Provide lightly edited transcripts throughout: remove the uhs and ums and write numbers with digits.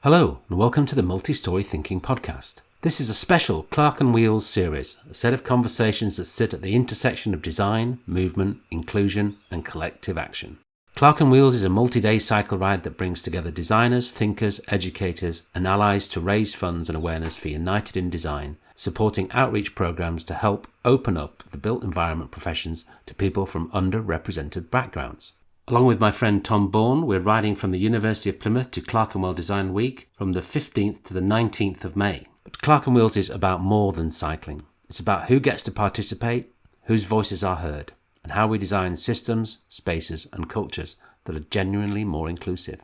Hello and welcome to the Multi-Story Thinking Podcast. This is a special Clerkenwheels series, a set of conversations that sit at the intersection of design, movement, inclusion and collective action. Clerkenwheels is a multi-day cycle ride that brings together designers, thinkers, educators and allies to raise funds and awareness for United in Design, supporting outreach programs to help open up the built environment professions to people from underrepresented backgrounds. Along with my friend Tom Bourne, we're riding from the University of Plymouth to Clerkenwell Design Week from the 15th to the 19th of May. But Clerkenwheels is about more than cycling. It's about who gets to participate, whose voices are heard, and how we design systems, spaces and cultures that are genuinely more inclusive.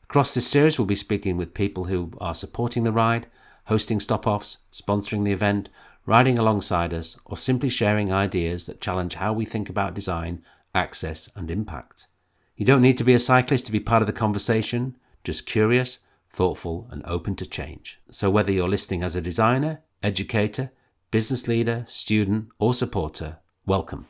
Across this series, we'll be speaking with people who are supporting the ride, hosting stop-offs, sponsoring the event, riding alongside us, or simply sharing ideas that challenge how we think about design, access and impact. You don't need to be a cyclist to be part of the conversation, just curious, thoughtful and open to change. So whether you're listening as a designer, educator, business leader, student or supporter, welcome.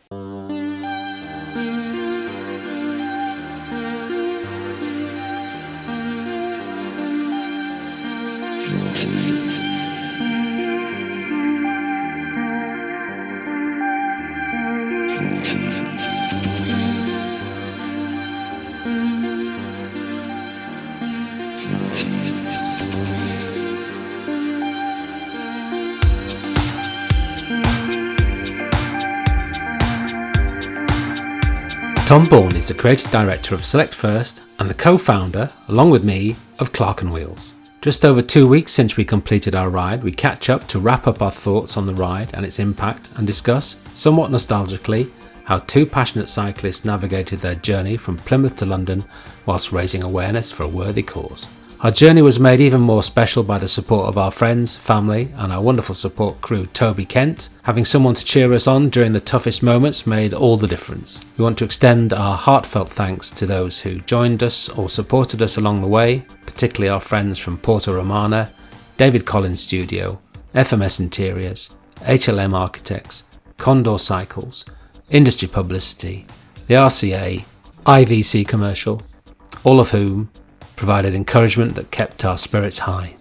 Tom Bourne is the creative director of Select First and the co-founder, along with me, of Clerkenwheels. Just over 2 weeks since we completed our ride, we catch up to wrap up our thoughts on the ride and its impact and discuss, somewhat nostalgically, how two passionate cyclists navigated their journey from Plymouth to London whilst raising awareness for a worthy cause. Our journey was made even more special by the support of our friends, family and our wonderful support crew Toby Kent. Having someone to cheer us on during the toughest moments made all the difference. We want to extend our heartfelt thanks to those who joined us or supported us along the way, particularly our friends from Porto Romano, David Collins Studio, FMS Interiors, HLM Architects, Condor Cycles, Industry Publicity, the RCA, IVC Commercial, all of whom provided encouragement that kept our spirits high.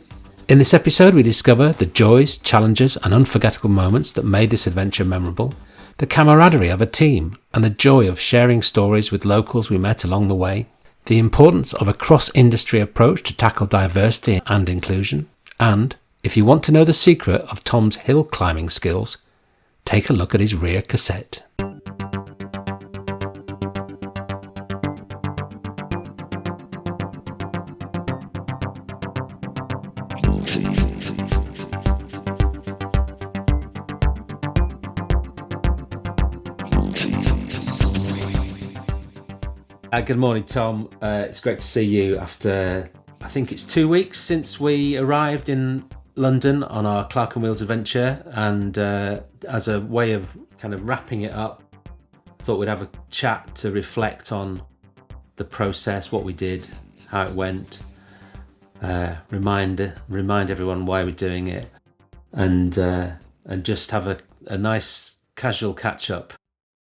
In this episode we discover the joys, challenges and unforgettable moments that made this adventure memorable, the camaraderie of a team and the joy of sharing stories with locals we met along the way, the importance of a cross-industry approach to tackle diversity and inclusion, and, if you want to know the secret of Tom's hill climbing skills, take a look at his rear cassette. Good morning, Tom. It's great to see you after, I think it's 2 weeks since we arrived in London on our Clerkenwheels adventure. And as a way of kind of wrapping it up, I thought we'd have a chat to reflect on the process, what we did, how it went, remind everyone why we're doing it, and just have a nice casual catch up.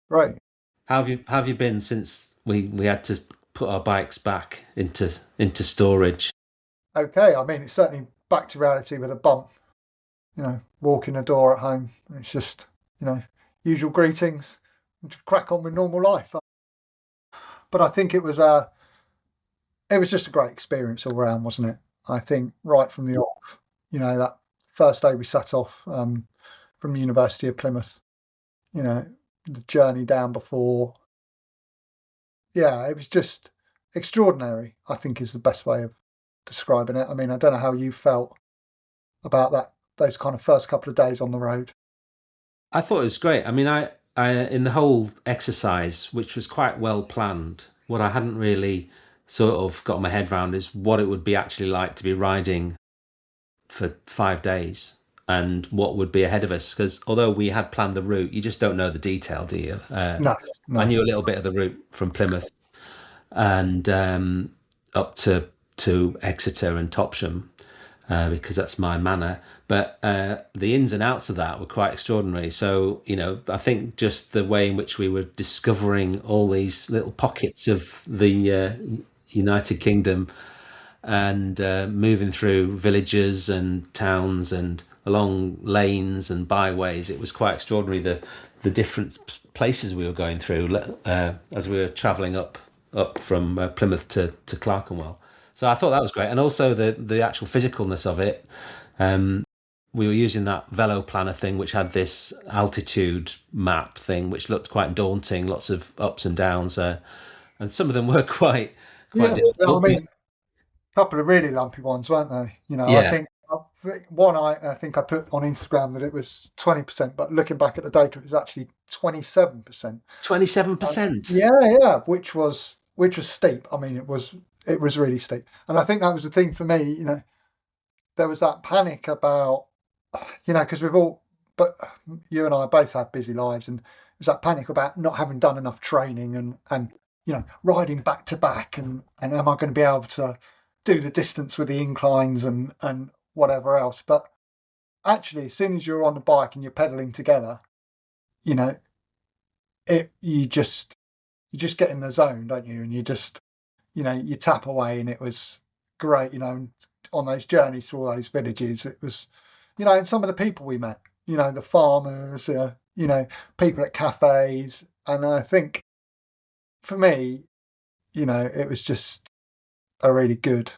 Right. How have you been since we had to put our bikes back into storage? Okay, I mean, it's certainly back to reality with a bump. Walking the door at home. It's just, usual greetings and to crack on with normal life. But I think it was just a great experience all around, wasn't it? I think right from the off, that first day we set off from the University of Plymouth, the journey down before. Yeah, it was just extraordinary, I think is the best way of describing it. I mean, I don't know how you felt about those kind of first couple of days on the road. I thought it was great. I mean, I in the whole exercise, which was quite well planned, what I hadn't really sort of got my head around is what it would be actually like to be riding for 5 days and what would be ahead of us. Because although we had planned the route, you just don't know the detail, do you? No. I knew a little bit of the route from Plymouth and up to Exeter and Topsham because that's my manor. But the ins and outs of that were quite extraordinary. So, I think just the way in which we were discovering all these little pockets of the United Kingdom and moving through villages and towns and along lanes and byways. It was quite extraordinary, the different places we were going through as we were travelling up from Plymouth to Clerkenwell. So I thought that was great, and also the actual physicalness of it. We were using that Velo Planner thing, which had this altitude map thing, which looked quite daunting, lots of ups and downs, and some of them were quite Yeah, I difficult. mean, a couple of really lumpy ones, weren't they? I Yeah, think one I think I put on Instagram that it was 20%, but looking back at the data, it was actually 27%. 27%. Yeah, yeah, which was steep. I mean, it was really steep, and I think that was the thing for me. There was that panic about, because but you and I both have busy lives, and there's that panic about not having done enough training and riding back to back, and am I going to be able to do the distance with the inclines and whatever else? But actually, as soon as you're on the bike and you're pedaling together, you know, you just get in the zone, don't you? And you tap away, and it was great. On those journeys through all those villages, it was, and some of the people we met, the farmers, people at cafes, and I think for me, it was just a really good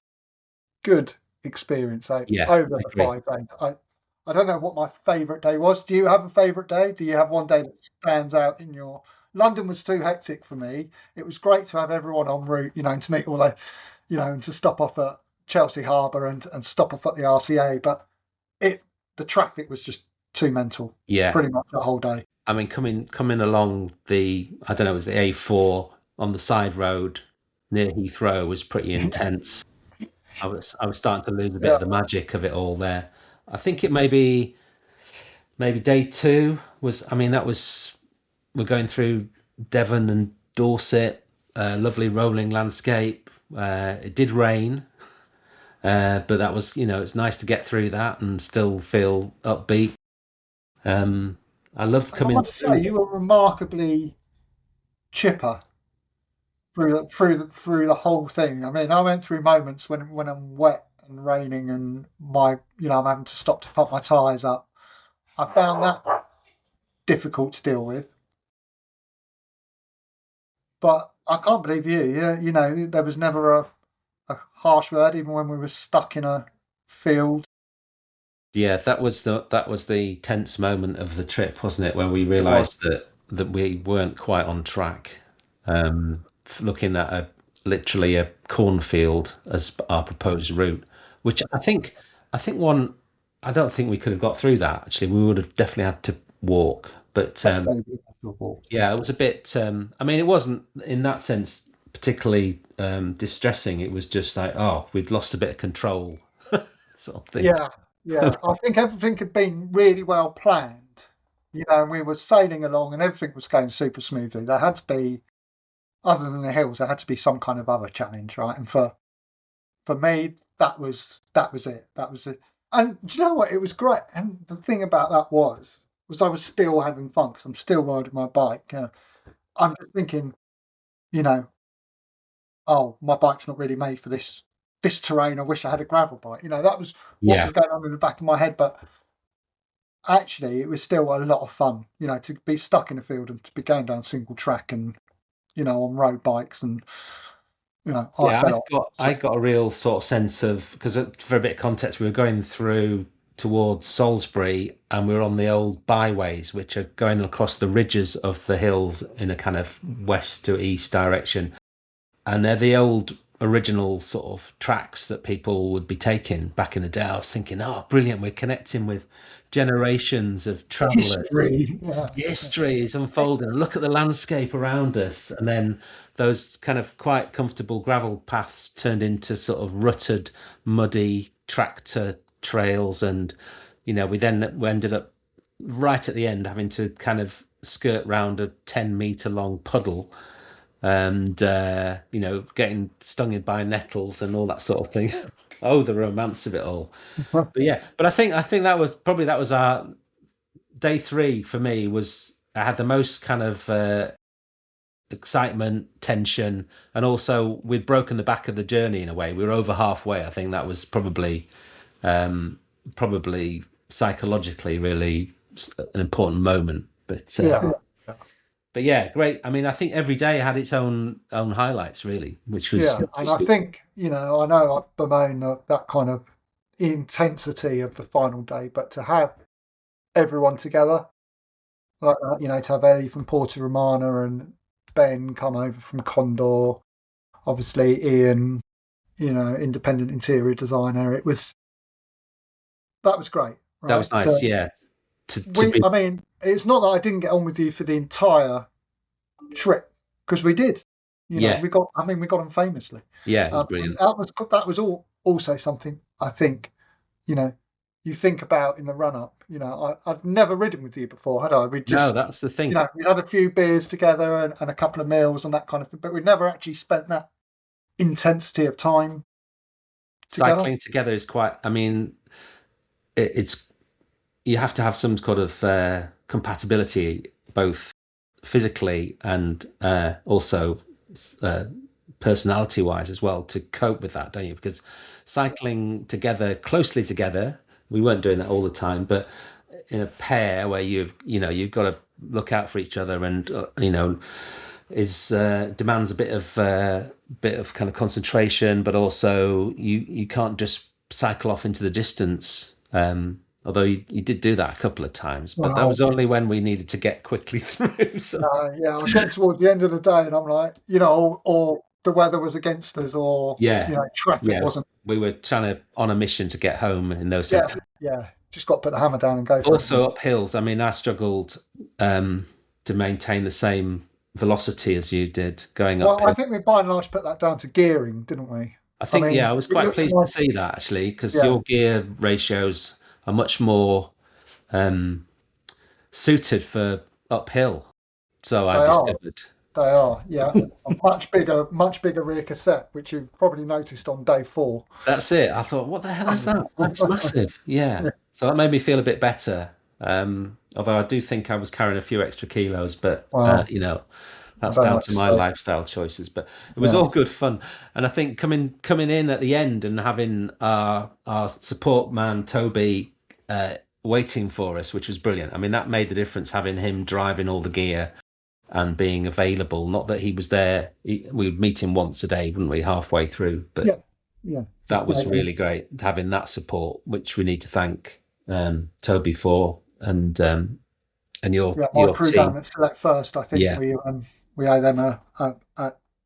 experience Yeah, over I the agree. 5 days. I don't know what my favourite day was. Do you have a favourite day? Do you have one day that stands out in your? London was too hectic for me. It was great to have everyone en route, and to meet all and to stop off at Chelsea Harbour and stop off at the RCA. But the traffic was just too mental, Yeah, pretty much the whole day. I mean, coming along I don't know, it was the A4 on the side road near Heathrow was pretty intense. I was starting to lose a bit Yeah, of the magic of it all there. I think it maybe day two was. I mean, that was we're going through Devon and Dorset, lovely rolling landscape. It did rain, but that was it's nice to get through that and still feel upbeat. Um, I love and I coming must say through. you were remarkably chipper through the whole thing. I mean, I went through moments when I'm wet and raining and I'm having to stop to pump my tyres up. I found that difficult to deal with, but I can't believe you. There was never a harsh word, even when we were stuck in a field. Yeah, that was the tense moment of the trip, wasn't it? When we It was. realised that we weren't quite on track. Looking at literally a cornfield as our proposed route, which I think one I don't think we could have got through that. Actually, we would have definitely had to walk. But Definitely miserable. yeah, it was a bit. I mean, it wasn't in that sense particularly distressing. It was just like, oh, we'd lost a bit of control, sort of thing. Yeah, yeah. I think everything had been really well planned, and we were sailing along and everything was going super smoothly. There had to be, other than the hills, there had to be some kind of other challenge, right? And for me, that was it. That was it. And do you know what? It was great. And the thing about that was I was still having fun because I'm still riding my bike. I'm just thinking, you know, oh, my bike's not really made for this terrain. I wish I had a gravel bike. That was what Yeah, was going on in the back of my head. But actually, it was still a lot of fun. To be stuck in a field and to be going down single track and on road bikes and I yeah. I felt got so. I got a real sort of sense of because for a bit of context, we were going through towards Salisbury, and we were on the old byways, which are going across the ridges of the hills in a kind of west to east direction. And they're the old original sort of tracks that people would be taking back in the day. I was thinking, oh, brilliant, we're connecting with generations of travellers. History. Yeah. History is unfolding. Look at the landscape around us. And then those kind of quite comfortable gravel paths turned into sort of rutted, muddy tractor trails. And, we ended up right at the end having to kind of skirt round a 10-metre long puddle and getting stung in by nettles and all that sort of thing. Oh, the romance of it all. But yeah, but I think that was our day three for me. Was I had the most kind of excitement, tension, and also we'd broken the back of the journey in a way. We were over halfway. I think that was probably psychologically really an important moment. But Yeah. but yeah, great. I mean, I think every day had its own highlights really, which was Yeah. And I think, I know I bemoan that kind of intensity of the final day, but to have everyone together like that, to have Ellie from Porto Romano and Ben come over from Condor, obviously Ian, independent interior designer. That was great, that right? was nice. Yeah, to be I mean, it's not that I didn't get on with you for the entire trip, because we did. yeah, we got on famously. yeah, it was And brilliant. that was also something I think, you think about in the run up. I've never ridden with you before, had I? We No, just, that's the thing. we had a few beers together and a couple of meals and that kind of thing, but we never actually spent that intensity of time together. Cycling together is quite. I mean, it's you have to have some sort of compatibility, both physically and also personality wise as well, to cope with that, don't you? Because cycling together, closely together, we weren't doing that all the time, but in a pair where you've got to look out for each other, and is demands a bit of kind of concentration, but also you can't just cycle off into the distance. Although you did do that a couple of times, but that was only when we needed to get quickly through. So. Yeah, I was getting towards the end of the day, and I'm like, or the weather was against us, or traffic wasn't. We were trying to on a mission to get home in those Yeah, sense. yeah. Just got to put the hammer down and go for Also it. up hills. I mean, I struggled to maintain the same velocity as you did going up. Well, I think we by and large put that down to gearing, didn't we? I think, mean, I was quite pleased to see that actually, because your gear ratios are much more suited for uphill. So I discovered. They are, yeah. A much bigger rear cassette, which you probably noticed on day 4. That's it. I thought, what the hell is that? That's massive. Yeah. So that made me feel a bit better. Although I do think I was carrying a few extra kilos, but that's down to my lifestyle choices. But it was all good fun, and I think coming in at the end and having our support man Toby waiting for us, which was brilliant. I mean, that made the difference, having him driving all the gear and being available. Not that he was there; we would meet him once a day, wouldn't we? Halfway through, but that was really great having that support, which we need to thank Toby for, and your crew team. down at Select First. I think we owe them a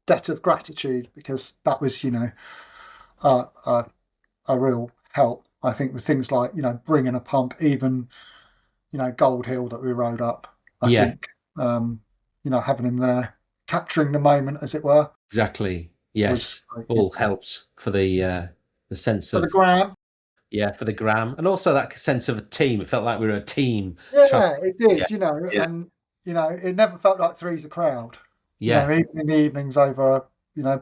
debt of gratitude, because that was a real help. I think with things like bringing a pump, even Gold Hill that we rode up. I think having him there, capturing the moment, as it were. Exactly. Yes, all helped for the sense of the gram. Yeah, for the gram, and also that sense of a team. It felt like we were a team. Yeah, it did. And it never felt like three's a crowd. Yeah, even in the evenings over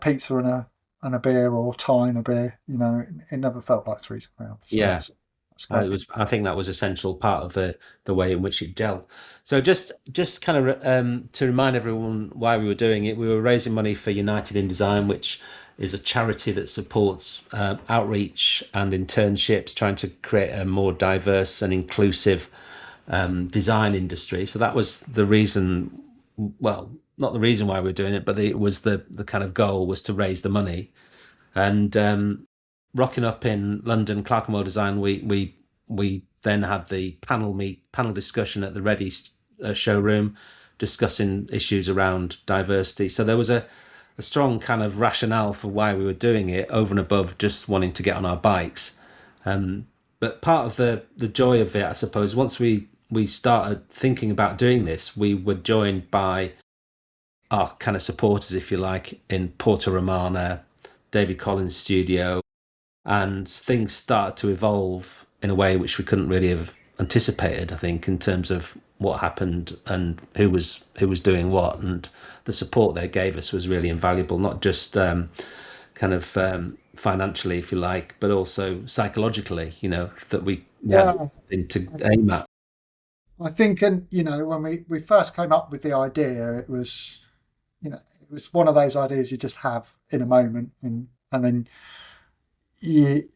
pizza and a beer, or tie and a beer. It never felt like three's a crowd. So yeah. It was. I think that was essential part of the way in which it gelled. So just kind of to remind everyone why we were doing it, we were raising money for United in Design, which is a charity that supports outreach and internships, trying to create a more diverse and inclusive design industry. So that was the reason. Well, not the reason why we were doing it, but it was the kind of goal was to raise the money. And rocking up in London, Clerkenwell Design Week, we then had the panel discussion at the Ready showroom, discussing issues around diversity. So there was a strong kind of rationale for why we were doing it, over and above just wanting to get on our bikes. But part of the joy of it, I suppose, once we started thinking about doing this, we were joined by our kind of supporters, if you like, in Porto Romano, David Collins' studio, and things started to evolve in a way which we couldn't really have anticipated, I think, in terms of what happened and who was doing what, and the support they gave us was really invaluable, not just kind of financially, if you like, but also psychologically, that we had something to aim at. I think, and when we first came up with the idea, it was it was one of those ideas you just have in a moment, and then you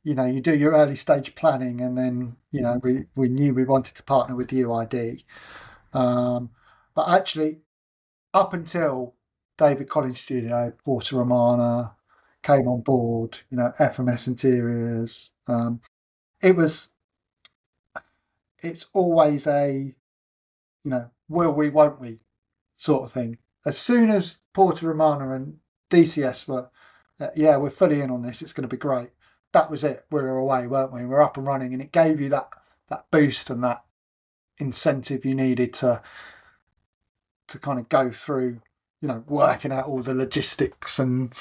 you do your early stage planning, and then we knew we wanted to partner with UID, but actually up until David Collins Studio, Porto Romano came on board, FMS Interiors, it's always a will we, won't we sort of thing. As soon as Porto Romano and DCS were, yeah, we're fully in on this, it's going to be great. That was it. We were away, weren't we? We're up and running, and it gave you that boost and that incentive you needed to kind of go through, working out all the logistics and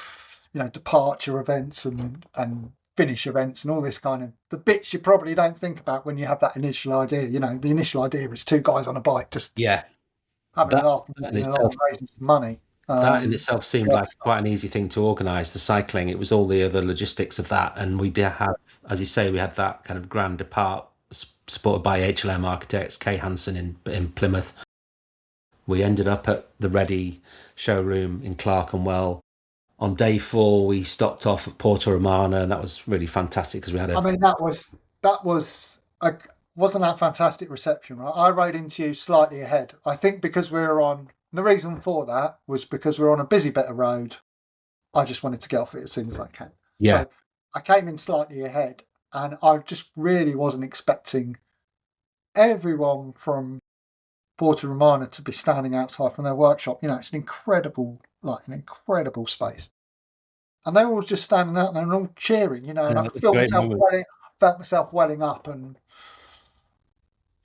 departure events and finish events and all this kind of the bits you probably don't think about when you have that initial idea. The initial idea is two guys on a bike just having a laugh and that in getting along itself and raising some money. that in itself seemed Yeah. like quite an easy thing to organise. The cycling, it was all the other logistics of that, and we did have, as you say, we had that kind of grand depart supported by HLM Architects, Kay Hansen in Plymouth. We ended up at the Ready showroom in Clerkenwell. On day 4, we stopped off at Porto Romano, and that was really fantastic because we had I mean, that was a, wasn't that fantastic reception, right? I rode into you slightly ahead. I think because we were on. The reason for that was because we were on a busy bit of road. I just wanted to get off it as soon as I can. yeah, So I came in slightly ahead, and I just really wasn't expecting everyone from Porto Romano to be standing outside from their workshop. It's an incredible space. And they were all just standing out there and all cheering, and I could it's a feel great myself moment. felt myself welling up, and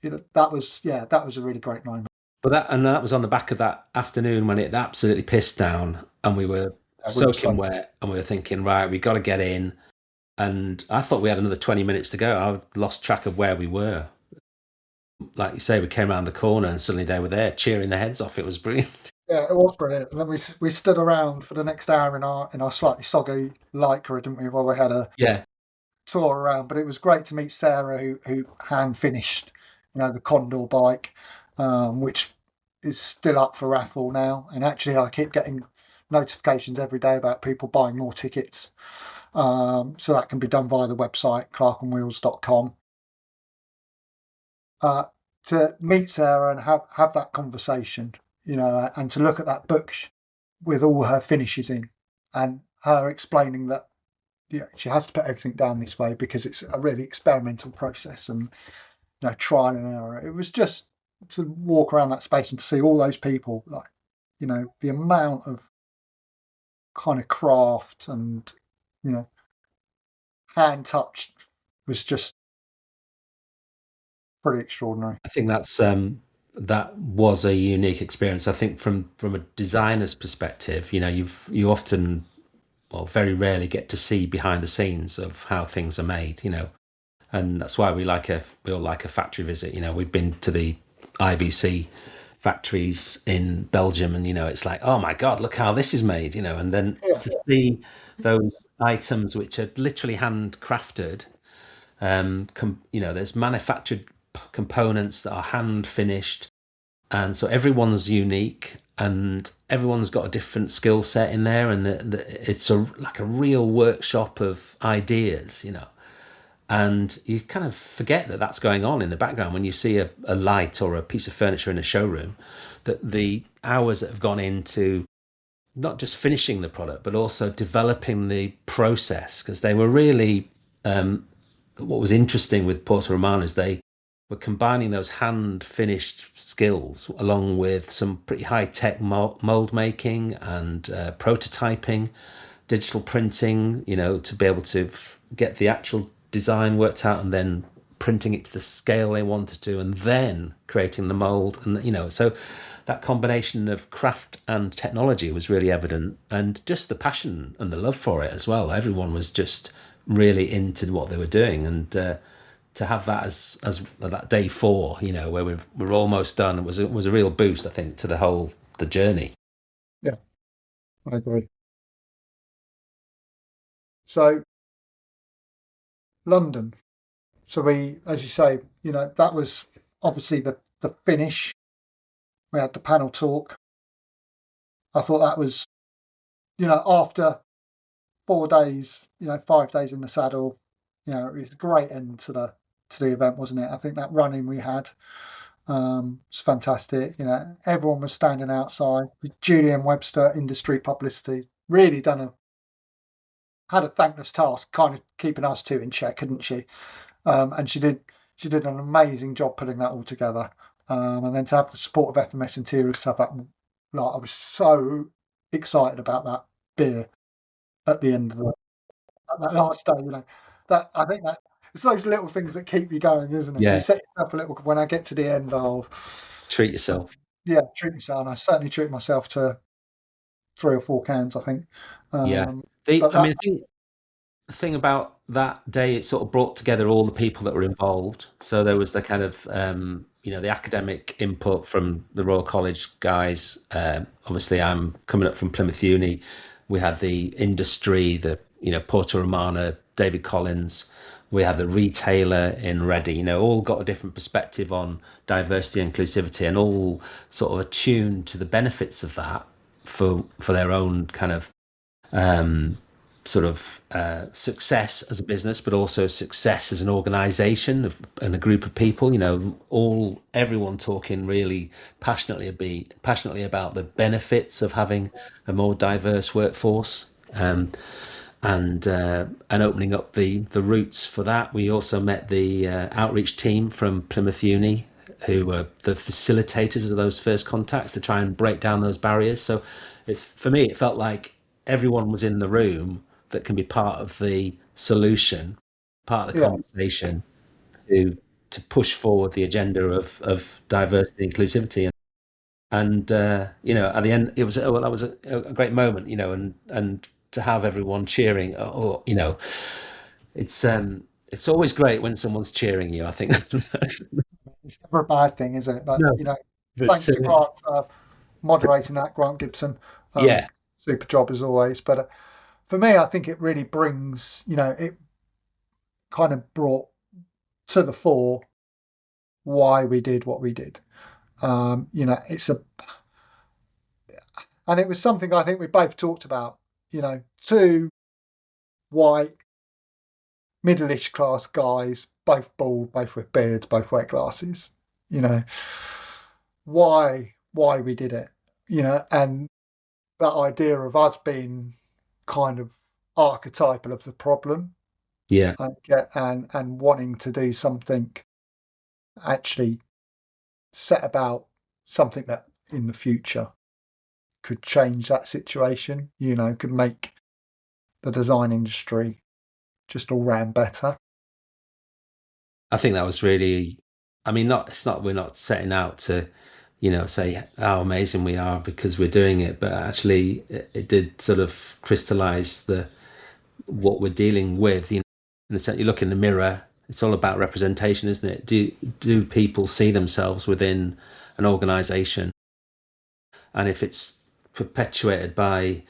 that was a really great moment. But that was on the back of that afternoon when it absolutely pissed down, and we were Yeah, we were soaking so wet, and we were thinking, right, we got to get in. And I thought we had another 20 minutes to go. I lost track of where we were. Like you say, we came around the corner and suddenly they were there cheering their heads off. It was brilliant. yeah, it was brilliant. And then we stood around for the next hour in our slightly soggy Lycra, didn't we? While we had a Yeah. tour around, but it was great to meet Sarah, who hand finished, the Condor bike, which is still up for raffle now. And actually, I keep getting notifications every day about people buying more tickets. So that can be done via the website clerkenwheels.com. To meet Sarah and have that conversation, and to look at that book with all her finishes in, and her explaining that she has to put everything down this way because it's a really experimental process and trial and error. It was just to walk around that space and to see all those people, like the amount of kind of craft and hand touched was just pretty extraordinary. I think that was a unique experience. I think from a designer's perspective, you often, well, very rarely get to see behind the scenes of how things are made, and that's why we all like a factory visit. We've been to the IBC factories in Belgium, and it's like, oh my god, look how this is made, and then Yeah, to see those items which are literally handcrafted. There's manufactured components that are hand finished, and so everyone's unique and everyone's got a different skill set in there, and it's like a real workshop of ideas, and you kind of forget that that's going on in the background when you see a light or a piece of furniture in a showroom, that the hours that have gone into not just finishing the product but also developing the process, because they were really what was interesting with Porto Romano is they were combining those hand finished skills along with some pretty high tech mold making and prototyping, digital printing, to be able to get the actual design worked out and then printing it to the scale they wanted to, and then creating the mold. And so that combination of craft and technology was really evident, and just the passion and the love for it as well. Everyone was just really into what they were doing, and to have that as that day 4, where we're almost done, was a real boost, I think, to the journey. yeah, I agree. So London. So we, as you say, that was obviously the finish. We had the panel talk. I thought that was, after 4 days, 5 days in the saddle, it was a great end to the event, wasn't it? I think that running we had was fantastic. Everyone was standing outside. Julian Webster, Industry Publicity, really had a thankless task, kind of keeping us two in check, hadn't she? And she did an amazing job putting that all together. And then to have the support of FMS Interiors stuff up, like, I was so excited about that beer at the end of that last day. That I think that it's those little things that keep you going, isn't it? Yeah. You set yourself a little. When I get to the end, I'll Treat yourself. Yeah, treat myself. And I certainly treat myself to 3 or 4 cans, I think. Yeah. But I think the thing about that day, it sort of brought together all the people that were involved. So there was the kind of, the academic input from the Royal College guys. Obviously, I'm coming up from Plymouth Uni. We had the industry, Porto Romano, David Collins. We had the retailer in Reading, all got a different perspective on diversity and inclusivity and all sort of attuned to the benefits of that for their own kind of success as a business, but also success as an organization and a group of people, everyone talking really passionately about the benefits of having a more diverse workforce. And opening up the routes for that. We also met the outreach team from Plymouth Uni, who were the facilitators of those first contacts to try and break down those barriers. So for me, it felt like everyone was in the room that can be part of the solution, part of the conversation to push forward the agenda of diversity and inclusivity. And at the end, it was that was a great moment, and to have everyone cheering. It's always great when someone's cheering you. I think it's never a bad thing, is it? But no, thanks to Grant for moderating that, Grant Gibson. Yeah, Super job as always. But for me, I think it really brings, it kind of brought to the fore why we did what we did. And it was something I think we both talked about, two white, middle-ish class guys, both bald, both with beards, both wear glasses, why we did it, and that idea of us being kind of archetypal of the problem, yeah, and wanting to do something, actually set about something that in the future could change that situation, could make the design industry just all round better. I think that was really. I mean, we're not setting out to, say how amazing we are because we're doing it, but actually, it did sort of crystallize what we're dealing with. In the sense, you look in the mirror. It's all about representation, isn't it? Do people see themselves within an organisation? And if it's perpetuated by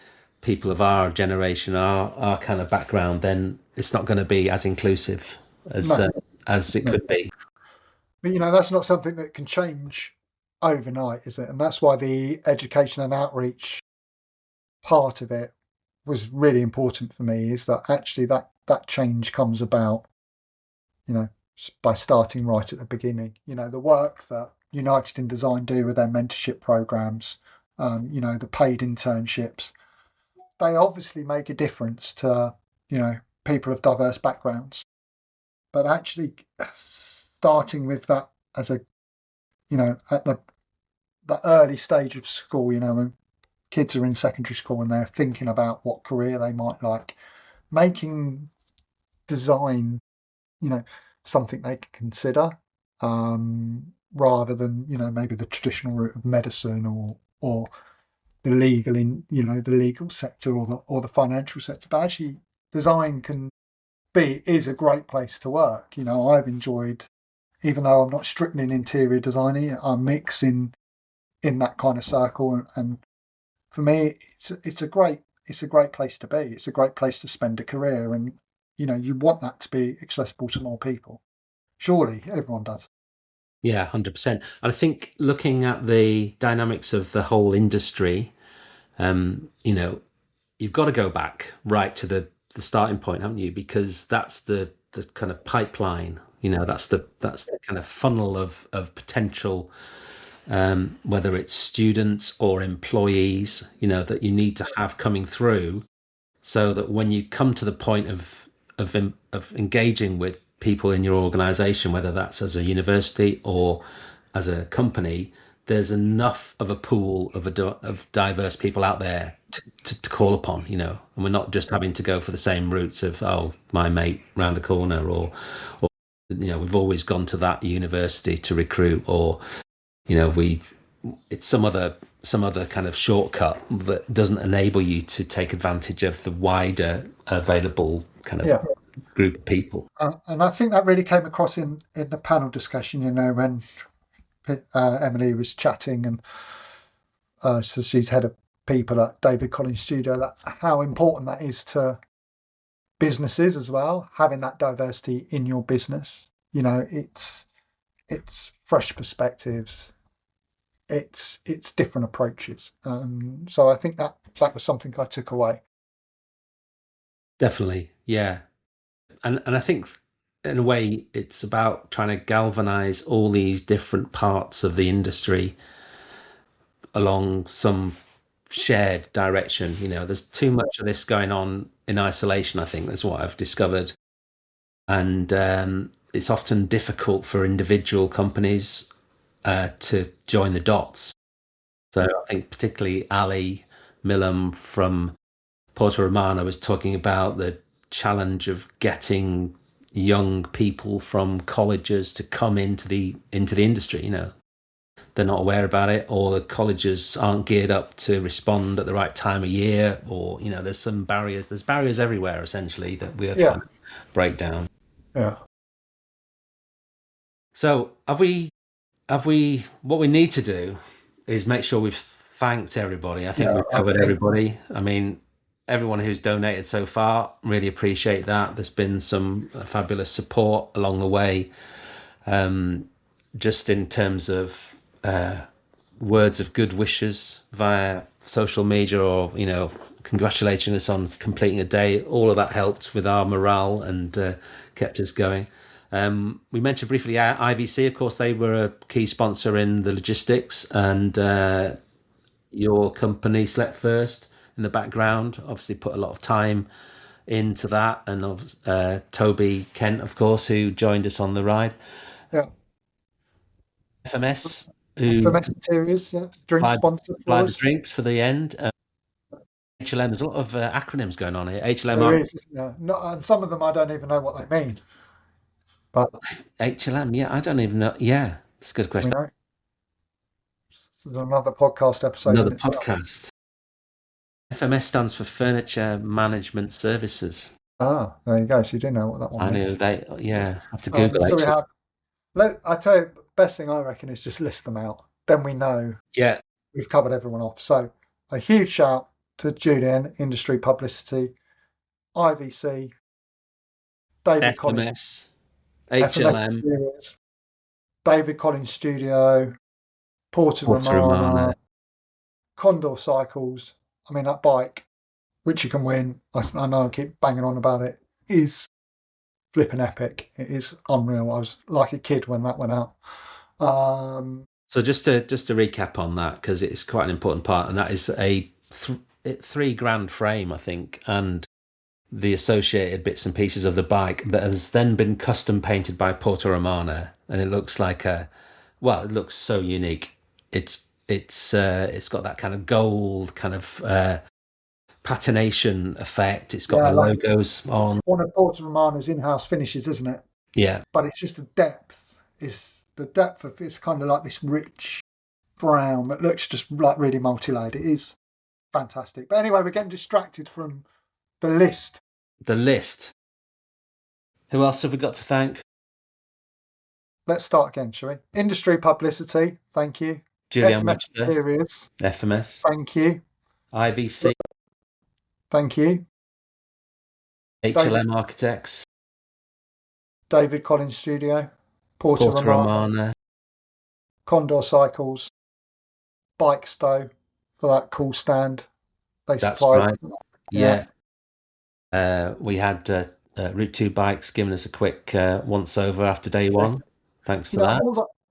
people of our generation, our kind of background, then it's not going to be as inclusive as it could be. But that's not something that can change overnight, is it? And that's why the education and outreach part of it was really important for me, is that actually that change comes about, by starting right at the beginning. The work that United in Design do with their mentorship programs, the paid internships, they obviously make a difference to, people of diverse backgrounds. But actually starting with that as a, at the early stage of school, when kids are in secondary school and they're thinking about what career they might like, making design, something they can consider, rather than, maybe the traditional route of medicine or the legal sector or the financial sector. But actually design is a great place to work. I've enjoyed, even though I'm not strictly an interior designer, I mix in that kind of circle, and for me it's a great place to be. It's a great place to spend a career, and you want that to be accessible to more people. Surely everyone does. Yeah, 100%. And I think looking at the dynamics of the whole industry, you know, you've got to go back right to the starting point, haven't you? Because that's the kind of pipeline. You know, that's the kind of funnel of potential, whether it's students or employees, you know, that you need to have coming through, so that when you come to the point of engaging with people in your organization, whether that's as a university or as a company, there's enough of a pool of diverse people out there to call upon, you know, and we're not just having to go for the same routes of, oh, my mate round the corner, or you know, we've always gone to that university to recruit, or you know, it's some other kind of shortcut that doesn't enable you to take advantage of the wider available kind of group of people. And I think that really came across in the panel discussion, you know, when Emily was chatting, and so she's head of people at David Collins Studio, that how important that is to businesses as well, having that diversity in your business. You know, it's fresh perspectives, it's different approaches. So I think that was something I took away. Definitely, yeah. And I think in a way it's about trying to galvanize all these different parts of the industry along some shared direction. You know, there's too much of this going on in isolation, I think. That's what I've discovered. And it's often difficult for individual companies to join the dots. So I think particularly Ali Milam from Porto Romano was talking about the challenge of getting young people from colleges to come into the industry. You know, they're not aware about it, or the colleges aren't geared up to respond at the right time of year, or you know, there's some barriers. There's barriers everywhere, essentially, that we are trying to break down. Yeah. So have we? What we need to do is make sure we've thanked everybody. I think we've covered everybody. I mean, everyone who's donated so far, really appreciate that. There's been some fabulous support along the way, just in terms of words of good wishes via social media, or you know, congratulating us on completing a day. All of that helped with our morale and kept us going. We mentioned briefly IVC, of course. They were a key sponsor in the logistics, and your company Select First in the background obviously put a lot of time into that, and Toby Kent, of course, who joined us on the ride. FMS, who FMS Interiors, drink sponsor for us. The drinks for the end. HLM, there's a lot of acronyms going on here. HLM There is, and some of them I don't even know what they mean. But HLM, yeah, I don't even know. Yeah, it's a good question. This is another podcast episode. Another podcast. FMS stands for Furniture Management Services. Ah, there you go. So you do know what that one means. I knew I have to Google it. So I tell you, best thing I reckon is just list them out. Then we know. Yeah. We've covered everyone off. So a huge shout to Julian, Industry Publicity, IVC, David Collins, HLM, David Collins Studio, Porto Romano, Condor Cycles. I mean, that bike, which you can win, I know I keep banging on about it, is flipping epic. It is unreal. I was like a kid when that went out. So just to recap on that, because it's quite an important part, and that is a $3,000 frame, I think, and the associated bits and pieces of the bike that has then been custom painted by Porto Romano, and it looks like it looks so unique. It's got that kind of gold kind of patination effect. It's got the logos on. It's one of Porto Romano's in-house finishes, isn't it? Yeah. But it's just the depth. It's kind of like this rich brown that looks just like really multi-layered. It is fantastic. But anyway, we're getting distracted from the list. Who else have we got to thank? Let's start again, shall we? Industry Publicity, thank you. Julian FMS Webster. Interiors. FMS. Thank you. IVC. Thank you. HLM Architects. David Collins Studio. Porto Romano. Condor Cycles. Bike Stow for that cool stand. They That's supplied. right. Yeah, Yeah. We had Route 2 bikes giving us a quick once over after day one. Thanks to that.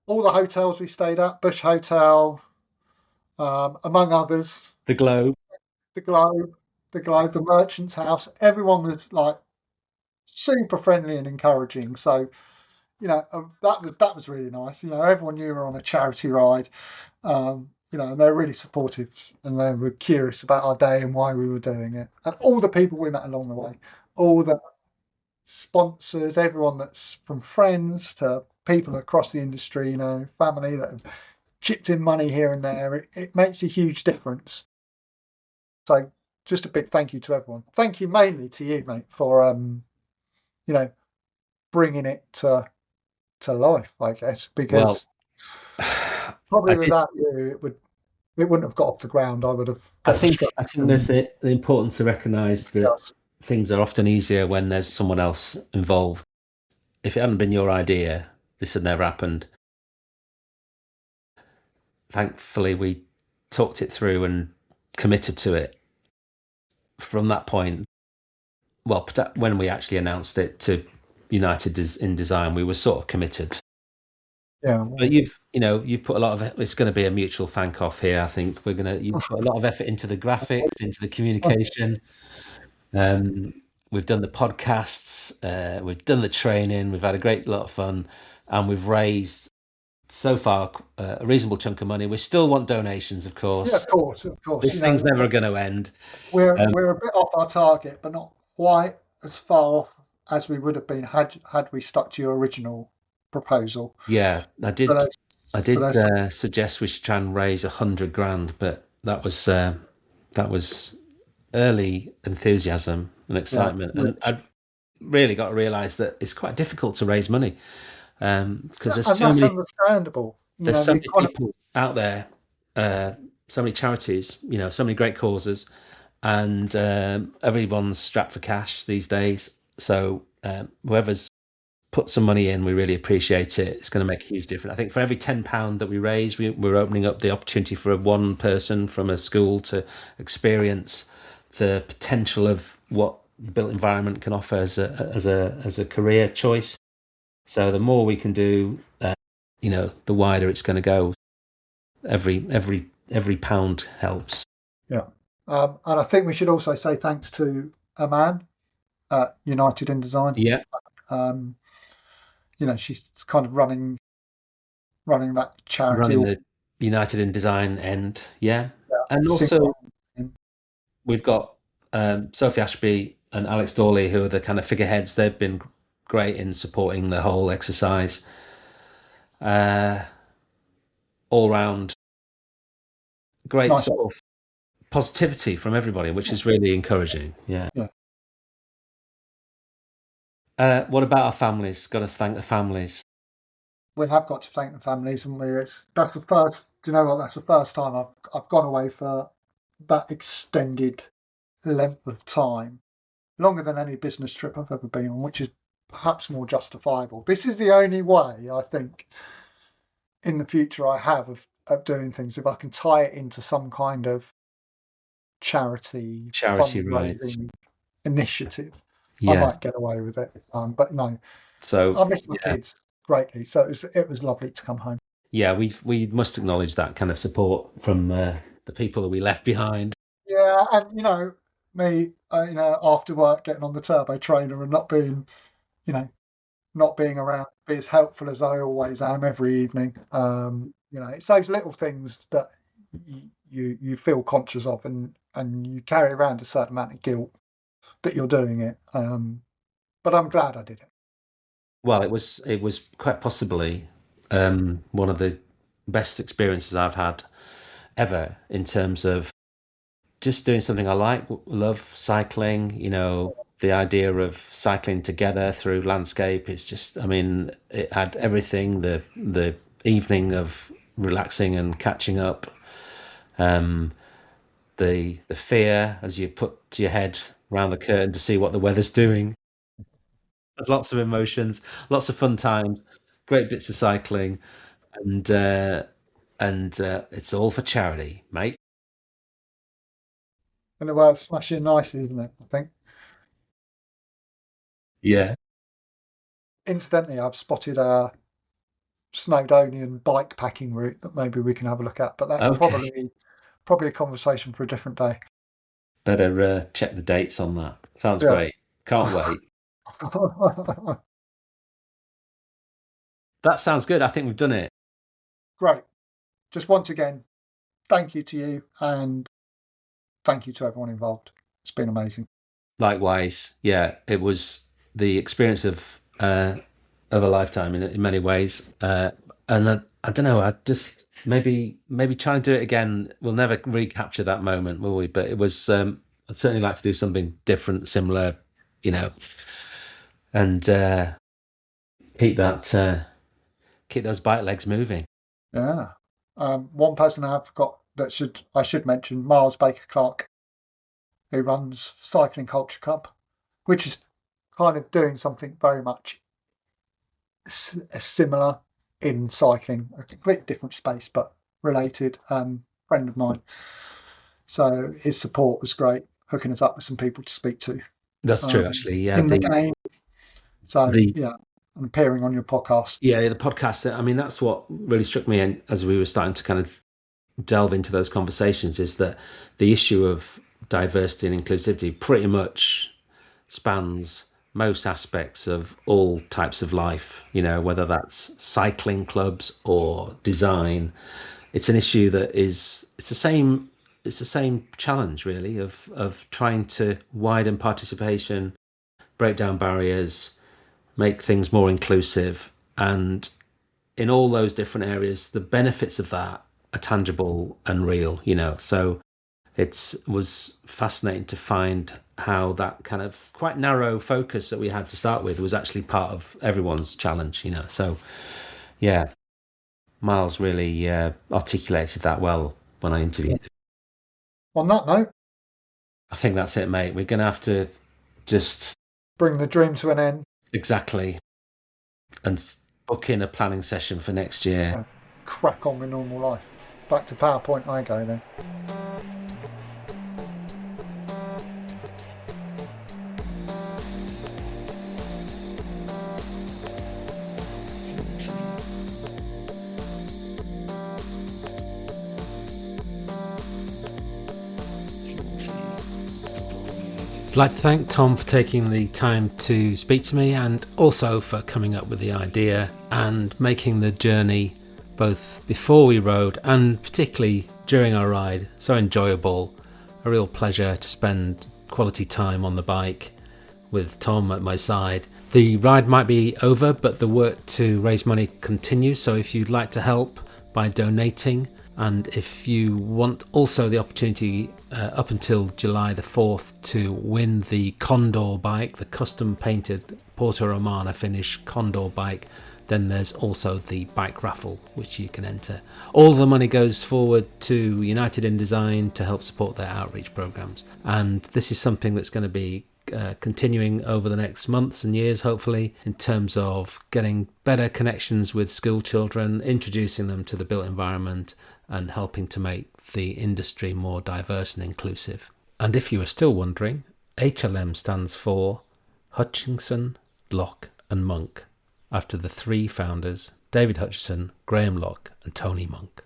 all the hotels we stayed at, Bush Hotel, among others, The Globe. the Globe, the Merchant's House. Everyone was like super friendly and encouraging. So that was really nice. Everyone knew we were on a charity ride. And they're really supportive, and they were curious about our day and why we were doing it. And all the people we met along the way, all the sponsors, everyone that's from friends to people across the industry, family that have chipped in money here and there. It makes a huge difference. So just a big thank you to everyone. Thank you mainly to you, mate, for bringing it to life, I guess, Well, because I probably did. without you, it wouldn't have got off the ground. I would have I got think distracted. I think there's the importance to recognise that things are often easier when there's someone else involved. If it hadn't been your idea, this had never happened. Thankfully, we talked it through and committed to it. From that point, well, when we actually announced it to United in Design, we were sort of committed. Yeah. But you've put a lot of, it's going to be a mutual thank off here. I think you've put a lot of effort into the graphics, into the communication. We've done the podcasts, we've done the training, we've had a great lot of fun, and we've raised so far a reasonable chunk of money. We still want donations, of course. Yeah, of course. This thing's never going to end. We're a bit off our target, but not quite as far off as we would have been had we stuck to your original proposal. Yeah, I did. So I did suggest we should try and raise 100 grand, but that was early enthusiasm and excitement, and I really got to realise that it's quite difficult to raise money because there's so that's many. understandable. There's so many people out there, so many charities, so many great causes, and everyone's strapped for cash these days. So whoever's put some money in, we really appreciate it. It's going to make a huge difference. I think for every £10 that we raise, we're opening up the opportunity for one person from a school to experience the potential of what the built environment can offer as a career choice. So the more we can do, the wider it's going to go. Every pound helps. Yeah, and I think we should also say thanks to Aman at United in Design. Yeah. She's kind of running that charity. Running the United in Design end, yeah. And also we've got Sophie Ashby and Alex Dawley, who are the kind of figureheads. They've been great in supporting the whole exercise. All round, great sort of positivity from everybody, which is really encouraging. Yeah. What about our families? Got to thank the families. We have got to thank the families, and that's the first. Do you know what? That's the first time I've gone away for that extended length of time, longer than any business trip I've ever been on, which is perhaps more justifiable. This is the only way I think in the future I have of doing things. If I can tie it into some kind of charity fundraising initiative, I might get away with it. But no, so I miss my kids greatly. So it was lovely to come home. Yeah, we must acknowledge that kind of support from the people that we left behind. Yeah, and me, after work getting on the turbo trainer and not being around, be as helpful as I always am every evening. It's those little things that you feel conscious of, and you carry around a certain amount of guilt that you're doing it. But I'm glad I did it. Well, it was quite possibly one of the best experiences I've had ever in terms of just doing something I love cycling, the idea of cycling together through landscape. It's just, it had everything, the evening of relaxing and catching up, the fear as you put your head around the curtain to see what the weather's doing. Lots of emotions, lots of fun times, great bits of cycling, and it's all for charity, mate. in a way of smashing ice, isn't it? I think. Yeah. Incidentally, I've spotted a Snowdonian bike packing route that maybe we can have a look at, but that's Okay. probably a conversation for a different day. Better check the dates on that. Sounds Yeah. great. Can't wait. That sounds good. I think we've done it. Great. Just once again, thank you to you and thank you to everyone involved. It's been amazing. Likewise, yeah, it was the experience of a lifetime in many ways. And I don't know, I just maybe try and do it again. We'll never recapture that moment, will we? But it was. I'd certainly like to do something different, similar, you know, and keep that keep those bike legs moving. Yeah. One person I've got that I should mention, Miles Baker Clark, who runs Cycling Culture Club, which is kind of doing something very much similar in cycling, a completely different space, but related. Friend of mine. So his support was great, hooking us up with some people to speak to That's true, actually. Yeah, in the game. So the yeah, and appearing on your podcast. yeah the podcast. I mean, that's what really struck me, and as we were starting to kind of delve into those conversations, is that the issue of diversity and inclusivity pretty much spans most aspects of all types of life, you know, whether that's cycling clubs or design. It's an issue that it's the same challenge really of trying to widen participation, break down barriers, make things more inclusive, and in all those different areas the benefits of that are tangible and real, you know. So it was fascinating to find how that kind of quite narrow focus that we had to start with was actually part of everyone's challenge, you know. So, yeah, Miles really articulated that well when I interviewed him. On that note, I think that's it, mate. We're going to have to just bring the dream to an end. exactly and book in a planning session for next year. Crack on with normal life. Back to PowerPoint I go then. I'd like to thank Tom for taking the time to speak to me and also for coming up with the idea and making the journey both before we rode and particularly during our ride so enjoyable. A real pleasure to spend quality time on the bike with Tom at my side. The ride might be over, but the work to raise money continues, so if you'd like to help by donating, and if you want also the opportunity up until July the 4th to win the Condor bike, the custom painted Porto Romano finish Condor bike, then there's also the bike raffle which you can enter. All the money goes forward to United in Design to help support their outreach programs, and this is something that's going to be continuing over the next months and years, hopefully, in terms of getting better connections with school children, introducing them to the built environment, and helping to make the industry more diverse and inclusive. And if you are still wondering, HLM stands for Hutchinson, Locke and Monk, after the three founders, David Hutchison, Graham Locke and Tony Monk.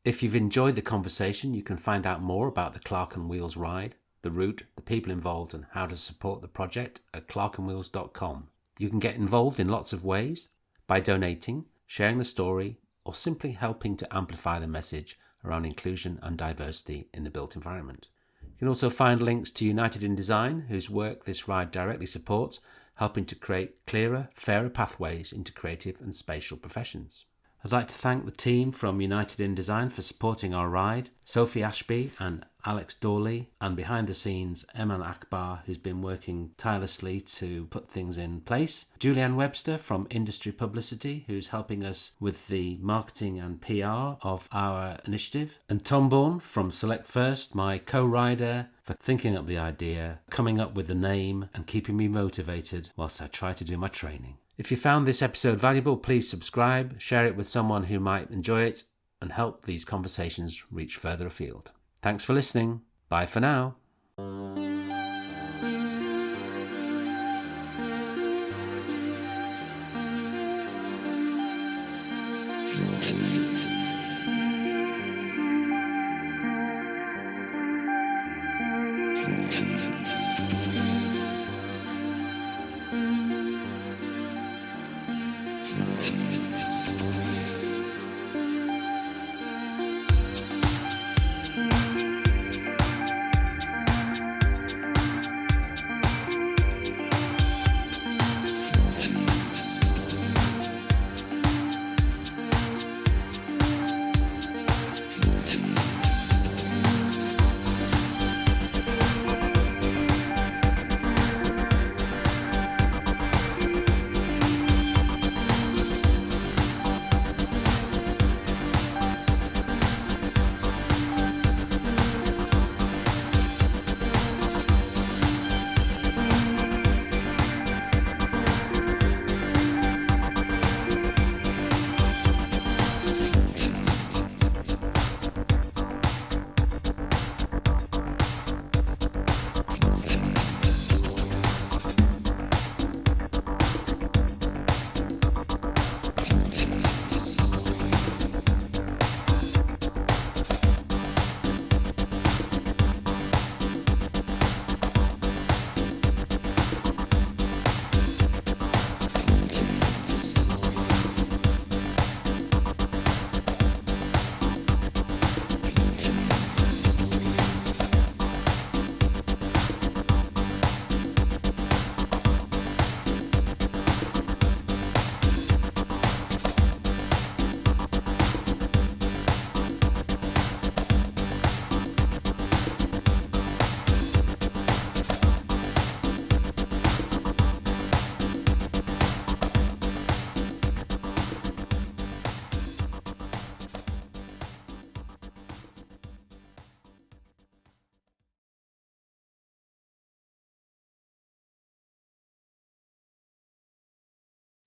If you've enjoyed the conversation, you can find out more about the Clerkenwheels ride, the route, the people involved and how to support the project at clerkenwheels.com. You can get involved in lots of ways, by donating, sharing the story, or simply helping to amplify the message around inclusion and diversity in the built environment. You can also find links to United in Design, whose work this ride directly supports, helping to create clearer, fairer pathways into creative and spatial professions. I'd like to thank the team from United in Design for supporting our ride, Sophie Ashby and Alex Dawley, and behind the scenes, Eman Akbar, who's been working tirelessly to put things in place, Julianne Webster from Industry Publicity, who's helping us with the marketing and PR of our initiative, and Tom Bourne from Select First, my co-rider, for thinking up the idea, coming up with the name, and keeping me motivated whilst I try to do my training. If you found this episode valuable, please subscribe, share it with someone who might enjoy it, and help these conversations reach further afield. Thanks for listening. Bye for now.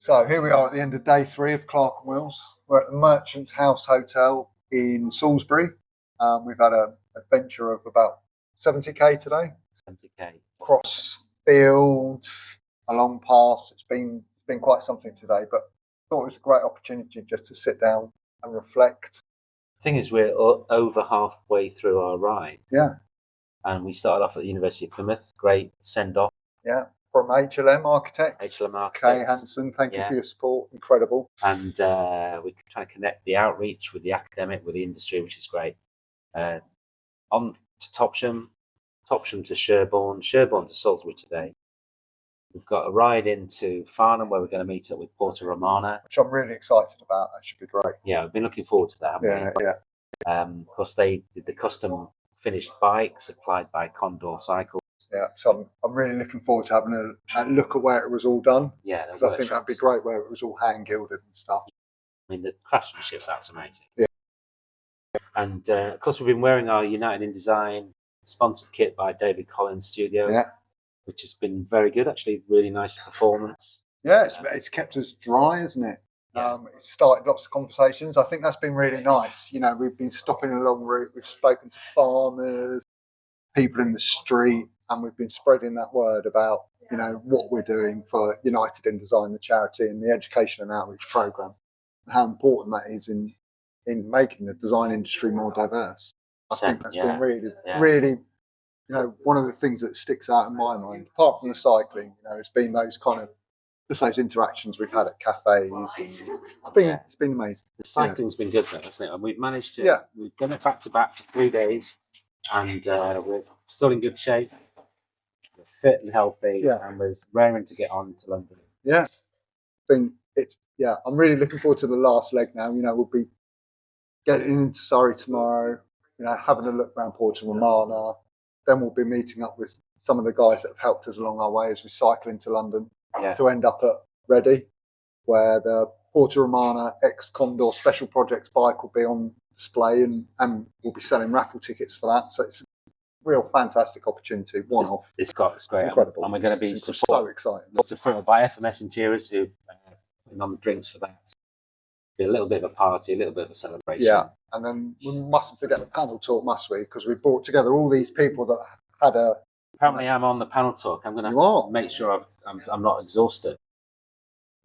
So here we are at the end of day 3 of Clerkenwheels. We're at the Merchant's House Hotel in Salisbury. We've had an adventure of about 70k today. 70k. Across fields, along paths. It's been quite something today, but I thought it was a great opportunity just to sit down and reflect. The thing is, we're over halfway through our ride. Yeah. And we started off at the University of Plymouth. Great send-off. Yeah. From HLM Architects. HLM Architects. Kay Hansen, thank you for your support. Incredible. And we're trying to connect the outreach with the academic, with the industry, which is great. On to Topsham to Sherborne to Salisbury today. We've got a ride into Farnham where we're going to meet up with Porto Romano. Which I'm really excited about. That should be great. Yeah, we've been looking forward to that, haven't we? Yeah. Of course, they did the custom finished bike supplied by Condor Cycles. Yeah, so I'm really looking forward to having a look at where it was all done. Yeah, because I think that'd be great where it was all hand gilded and stuff. I mean, the craftsmanship, that's amazing. Yeah. And of course, we've been wearing our United in Design sponsored kit by David Collins Studio, which has been very good, actually. Really nice performance. Yeah, it's kept us dry, isn't it? Yeah. It's started lots of conversations. I think that's been really nice. You know, we've been stopping along route. We've spoken to farmers, people in the street, and we've been spreading that word about, you know, what we're doing for United in Design, the charity, and the education and outreach program, and how important that is in making the design industry more diverse. I think that's been really, one of the things that sticks out in my mind, apart from the cycling, it's been those kind of just those interactions we've had at cafes. It's been amazing. The cycling's been good though, hasn't it? And we've managed to we've done it back to back for 3 days, and we're still in good shape. We're fit and healthy, and we're raring to get on to London. Yeah, I'm really looking forward to the last leg now. We'll be getting into Surrey tomorrow. Having a look around Porto Romano. Then we'll be meeting up with some of the guys that have helped us along our way as we cycle into London to end up at Reading, where the Porto Romano ex-Condor Special Projects bike will be on display, and we'll be selling raffle tickets for that. So it's a real fantastic opportunity, one-off. It's great. Incredible. And we're going to be so excited. Supported by FMS Interiors, who putting on the drinks for that. Be a little bit of a party, a little bit of a celebration. Yeah, and then we mustn't forget the panel talk, must we? Because we brought together all these people that had a... Apparently, I'm on the panel talk. I'm going You to are. make sure I'm not exhausted.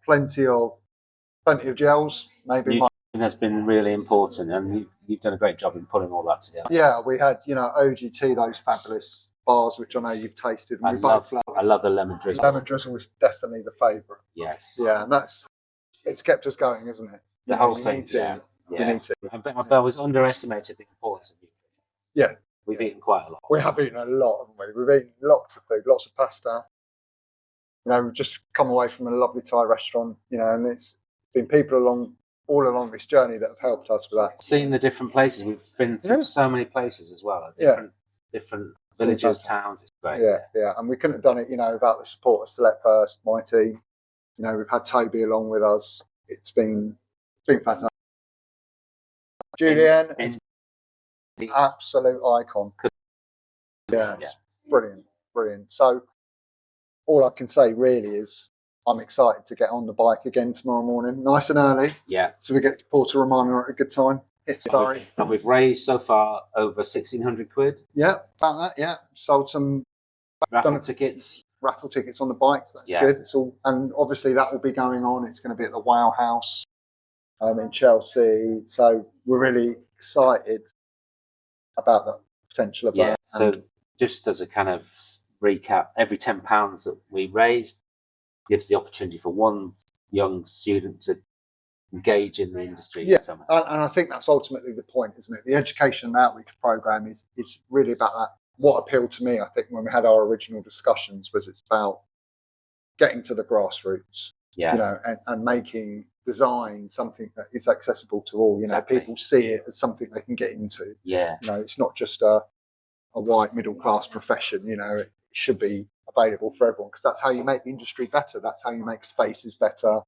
Plenty of gels, maybe. Nutrition has been really important, and you've done a great job in pulling all that together. Yeah, we had, OGT, those fabulous bars, which I know you've tasted. And I love the lemon drizzle. Lemon drizzle was definitely the favourite. Yes. Yeah, and it's kept us going, isn't it? The whole thing. You need to. I was underestimated the importance of it. Yeah. We've eaten quite a lot. We have eaten a lot, haven't we? We've eaten lots of food, lots of pasta. We've just come away from a lovely Thai restaurant, and it's been people all along this journey that have helped us with that. Seeing the different places, we've been through so many places as well. Different villages, towns. It's great. Yeah, and we couldn't have done it, without the support of Select First, my team. We've had Toby along with us. It's been fantastic. Julian is the absolute icon. Yeah, it's brilliant. So all I can say really is I'm excited to get on the bike again tomorrow morning, nice and early. Yeah. So we get to Porto Romano at a good time. And we've raised so far over 1,600 quid. Yeah, about that. Yeah, sold some raffle tickets on the bikes. That's good. It's all, and obviously that will be going on. It's going to be at the Wow House in Chelsea. So we're really excited about the potential of that. So just as a kind of recap, every £10 that we raise gives the opportunity for one young student to engage in the industry. Yeah, and I think that's ultimately the point, isn't it? The education and outreach program is really about that. What appealed to me, I think, when we had our original discussions was it's about getting to the grassroots, and making design something that is accessible to all. People see it as something they can get into. Yeah. It's not just a white middle class profession. It should be available for everyone, because that's how you make the industry better. That's how you make spaces better.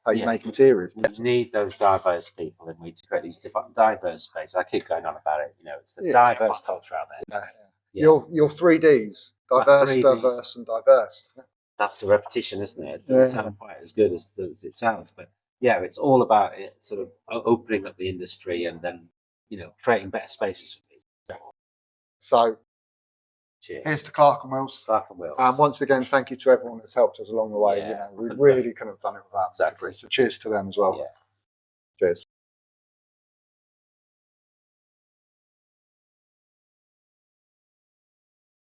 How you make interiors. We need those diverse people, and we need to create these diverse spaces. I keep going on about it. It's the diverse culture out there. Your 3Ds, diverse, and diverse. That's the repetition, isn't it? It doesn't sound quite as good as it sounds, but it's all about it sort of opening up the industry and then creating better spaces for people. So, cheers. Here's to Clerkenwheels. And once again, thank you to everyone that's helped us along the way. We really couldn't have done it without. Exactly. So cheers to them as well. Cheers.